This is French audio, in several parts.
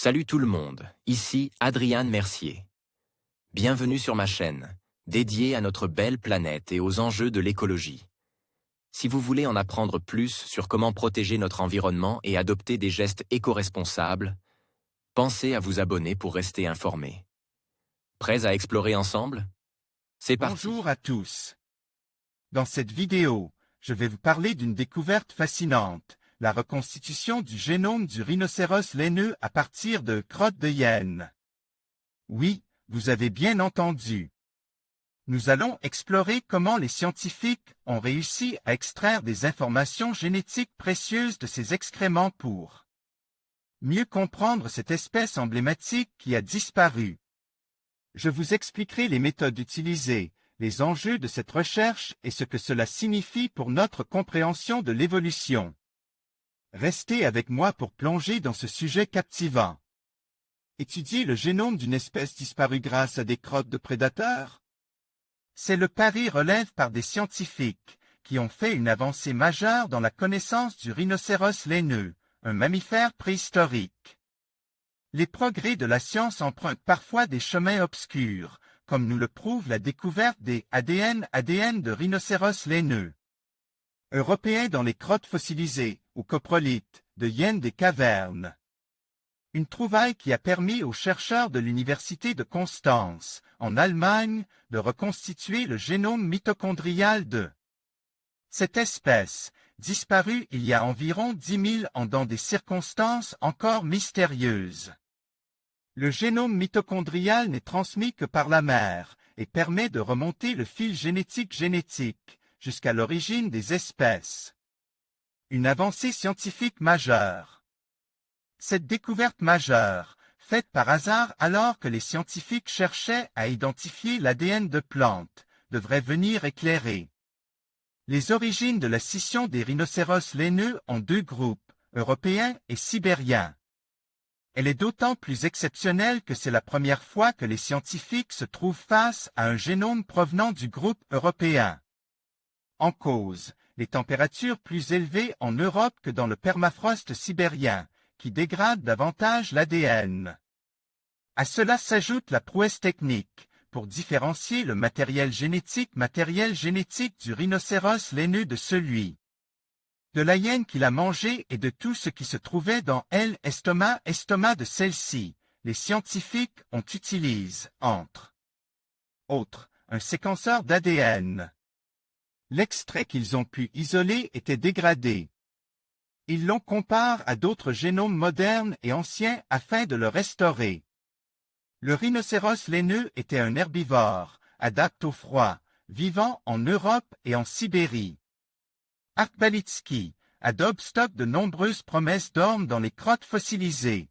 Salut tout le monde, ici Adrian Mercier. Bienvenue sur ma chaîne, dédiée à notre belle planète et aux enjeux de l'écologie. Si vous voulez en apprendre plus sur comment protéger notre environnement et adopter des gestes éco-responsables, pensez à vous abonner pour rester informé. Prêts à explorer ensemble? C'est parti. Bonjour à tous. Dans cette vidéo, je vais vous parler d'une découverte fascinante, la reconstitution du génome du rhinocéros laineux à partir de crottes de hyène. Oui, vous avez bien entendu. Nous allons explorer comment les scientifiques ont réussi à extraire des informations génétiques précieuses de ces excréments pour mieux comprendre cette espèce emblématique qui a disparu. Je vous expliquerai les méthodes utilisées, les enjeux de cette recherche et ce que cela signifie pour notre compréhension de l'évolution. Restez avec moi pour plonger dans ce sujet captivant. Étudier le génome d'une espèce disparue grâce à des crottes de prédateurs? C'est le pari relevé par des scientifiques qui ont fait une avancée majeure dans la connaissance du rhinocéros laineux, un mammifère préhistorique. Les progrès de la science empruntent parfois des chemins obscurs, comme nous le prouve la découverte des ADN de rhinocéros laineux européens dans les crottes fossilisées, ou coprolites, de hyènes des cavernes. Une trouvaille qui a permis aux chercheurs de l'Université de Constance, en Allemagne, de reconstituer le génome mitochondrial de cette espèce, disparue il y a environ 10 000 ans dans des circonstances encore mystérieuses. Le génome mitochondrial n'est transmis que par la mère et permet de remonter le fil génétique jusqu'à l'origine des espèces. Une avancée scientifique majeure. Cette découverte majeure, faite par hasard alors que les scientifiques cherchaient à identifier l'ADN de plantes, devrait venir éclairer les origines de la scission des rhinocéros laineux en deux groupes, européens et sibériens. Elle est d'autant plus exceptionnelle que c'est la première fois que les scientifiques se trouvent face à un génome provenant du groupe européen. En cause, les températures plus élevées en Europe que dans le permafrost sibérien, qui dégradent davantage l'ADN. À cela s'ajoute la prouesse technique, pour différencier le matériel génétique du rhinocéros laineux de celui de la hyène qui l'a mangé et de tout ce qui se trouvait dans l'estomac de celle-ci. Les scientifiques ont utilisé, entre autres, un séquenceur d'ADN. L'extrait qu'ils ont pu isoler était dégradé. Ils l'ont comparé à d'autres génomes modernes et anciens afin de le restaurer. Le rhinocéros laineux était un herbivore, adapté au froid, vivant en Europe et en Sibérie. Arkhbalitsky adopte stock de nombreuses promesses d'hommes dans les crottes fossilisées.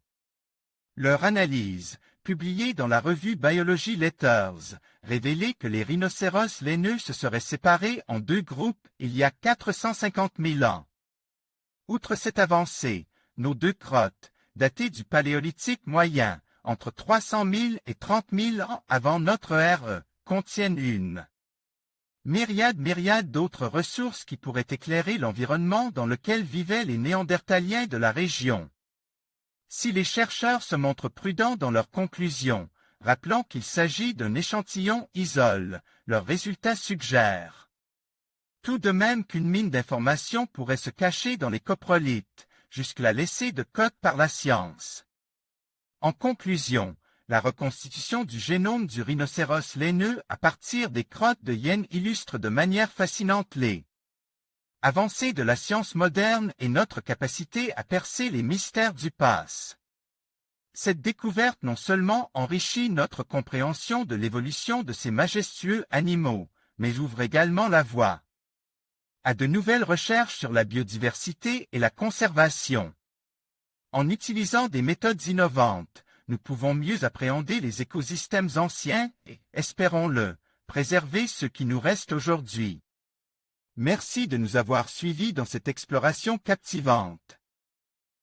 Leur analyse, publiée dans la revue Biology Letters, révélait que les rhinocéros laineux se seraient séparés en deux groupes il y a 450 000 ans. Outre cette avancée, nos deux crottes, datées du Paléolithique moyen, entre 300 000 et 30 000 ans avant notre ère, contiennent une myriade d'autres ressources qui pourraient éclairer l'environnement dans lequel vivaient les Néandertaliens de la région. Si les chercheurs se montrent prudents dans leurs conclusions, rappelant qu'il s'agit d'un échantillon isole, leurs résultats suggèrent tout de même qu'une mine d'informations pourrait se cacher dans les coprolites, jusque-là laissées de côté par la science. En conclusion, la reconstitution du génome du rhinocéros laineux à partir des crottes de hyène illustre de manière fascinante les avancées de la science moderne et notre capacité à percer les mystères du passé. Cette découverte non seulement enrichit notre compréhension de l'évolution de ces majestueux animaux, mais ouvre également la voie à de nouvelles recherches sur la biodiversité et la conservation. En utilisant des méthodes innovantes, nous pouvons mieux appréhender les écosystèmes anciens et, espérons-le, préserver ceux qui nous restent aujourd'hui. Merci de nous avoir suivis dans cette exploration captivante.